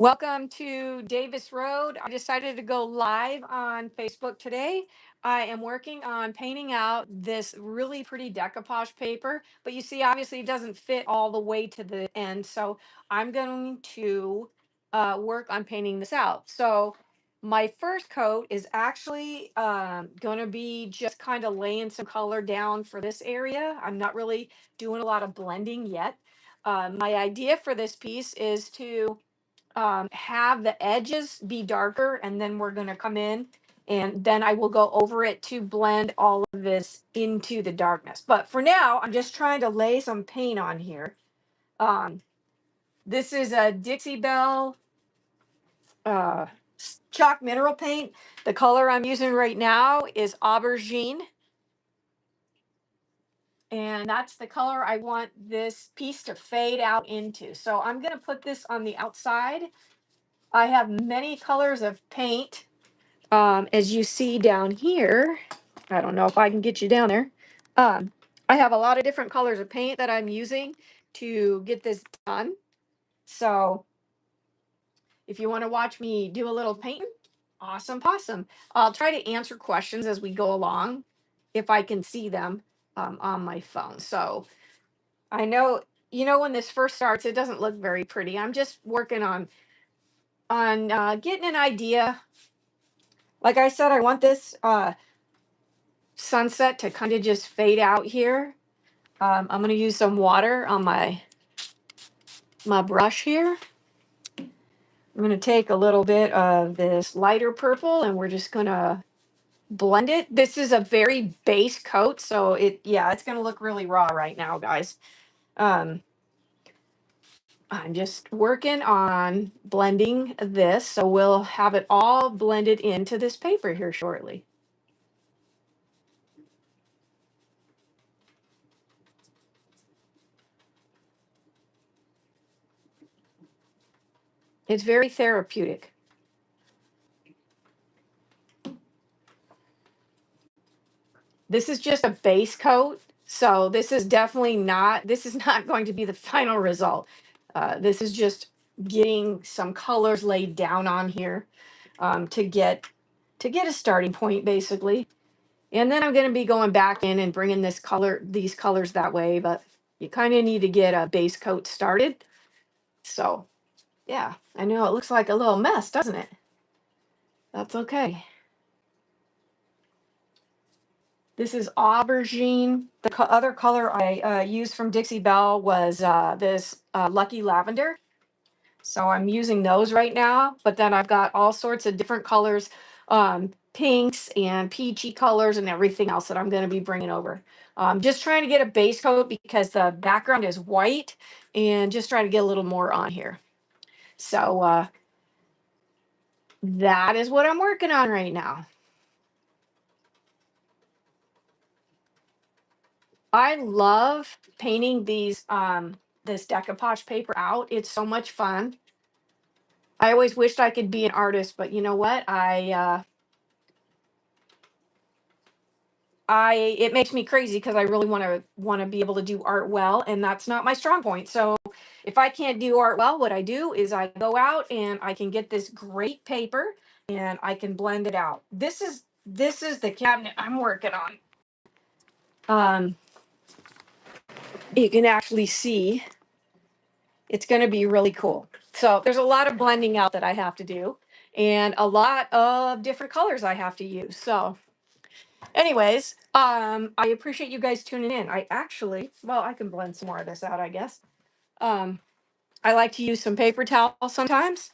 Welcome to Davis Road. I decided to go live on Facebook today. I am working on painting out this really pretty decoupage paper, but you see, obviously, it doesn't fit all the way to the end. So I'm going to work on painting this out. So my first coat is actually going to be just kind of laying some color down for this area. I'm not really doing a lot of blending yet. My idea for this piece is to have the edges be darker, and then we're going to come in and then I will go over it to blend all of this into the darkness. But for now, I'm just trying to lay some paint on here. Um, this is a Dixie Belle uh, chalk mineral paint. The color I'm using right now is aubergine. And that's the color I want this piece to fade out into. So I'm going to put this on the outside. I have many colors of paint. As you see down here, I don't know if I can get you down there. I have a lot of different colors of paint that I'm using to get this done. So if you want to watch me do a little painting, awesome possum. I'll try to answer questions as we go along if I can see them on my phone. So I know, when this first starts, it doesn't look very pretty. I'm just working on getting an idea. Like I said, I want this sunset to kind of just fade out here. I'm going to use some water on my brush here. I'm going to take a little bit of this lighter purple and we're just going to blend it. This is a very base coat, so it's going to look really raw right now, guys. Um, I'm just working on blending this, so we'll have it all blended into this paper here shortly. It's very therapeutic. This is just a base coat, so this is not going to be the final result. This is just getting some colors laid down on here to get a starting point, basically. And then I'm going to be going back in and bringing these colors that way, but you kind of need to get a base coat started. So, yeah, I know it looks like a little mess, doesn't it? That's okay. This is aubergine. The other color I used from Dixie Belle was this Lucky Lavender. So I'm using those right now. But then I've got all sorts of different colors, pinks and peachy colors and everything else that I'm going to be bringing over. Just trying to get a base coat because the background is white, and just trying to get a little more on here. So that is what I'm working on right now. I love painting this decoupage paper out. It's so much fun. I always wished I could be an artist, but you know what? It makes me crazy because I really want to be able to do art well, and that's not my strong point. So if I can't do art well, what I do is I go out and I can get this great paper and I can blend it out. This is the cabinet I'm working on. You can actually see it's going to be really cool. So there's a lot of blending out that I have to do, and a lot of different colors I have to use. So anyways, I appreciate you guys tuning in. I can blend some more of this out, I guess. Um, I like to use some paper towel sometimes.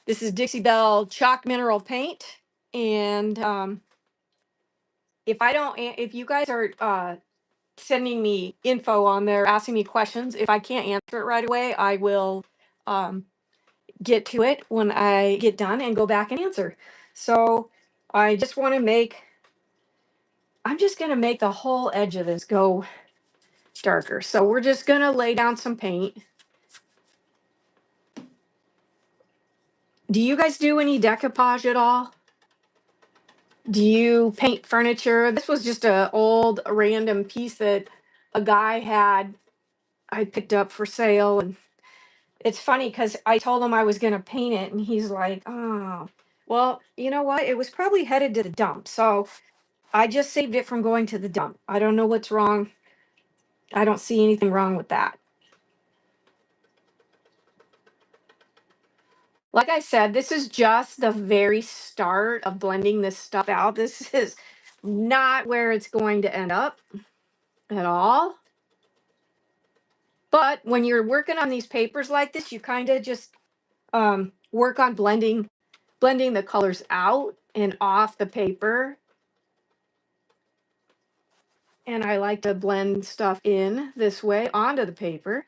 This is Dixie Belle chalk mineral paint, and if you guys are sending me info on there, asking me questions, if I can't answer it right away, I will um, get to it when I get done and go back and answer. So I just want to make. I'm just going to make the whole edge of this go darker. So we're just going to lay down some paint. Do you guys do any decoupage at all? Do you paint furniture? This was just a old random piece that a guy had I picked up for sale, and It's funny because I told him I was going to paint it, and he's like, oh, well, you know what? It was probably headed to the dump. So I just saved it from going to the dump. I don't know what's wrong. I don't see anything wrong with that. Like I said, this is just the very start of blending this stuff out. This is not where it's going to end up at all. But when you're working on these papers like this, you kind of just work on blending the colors out and off the paper. And I like to blend stuff in this way onto the paper.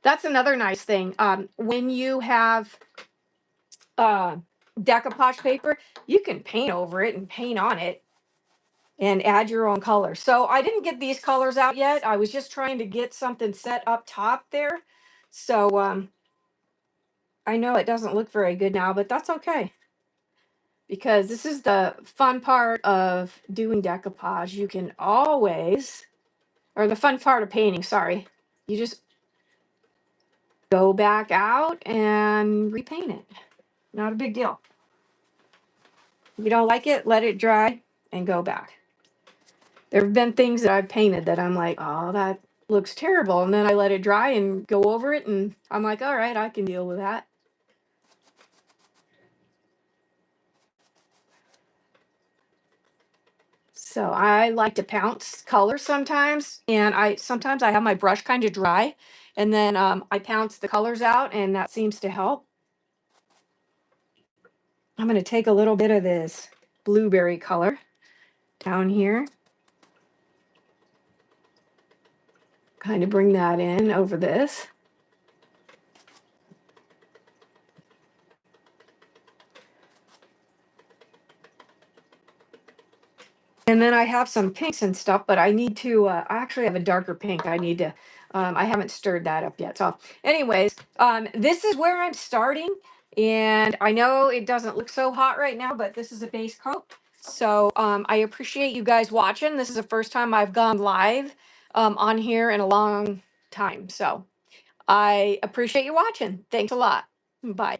That's another nice thing. When you have uh, decoupage paper, you can paint over it and paint on it and add your own color. So I didn't get these colors out yet. I was just trying to get something set up top there. So I know it doesn't look very good now, but that's okay. Because this is the fun part of doing decoupage. You can always, or the fun part of painting, sorry. You just go back out and repaint it. Not a big deal. If you don't like it, let it dry and go back. There have been things that I've painted that I'm like, oh, that looks terrible. And then I let it dry and go over it, and I'm like, all right, I can deal with that. So I like to pounce color sometimes, and sometimes I have my brush kind of dry, and then I pounce the colors out, and that seems to help. I'm going to take a little bit of this blueberry color down here, kind of bring that in over this. And then I have some pinks and stuff, but I need to, I actually have a darker pink. I haven't stirred that up yet. So anyways, this is where I'm starting. And I know it doesn't look so hot right now, but this is a base coat. So I appreciate you guys watching. This is the first time I've gone live on here in a long time. So I appreciate you watching. Thanks a lot. Bye.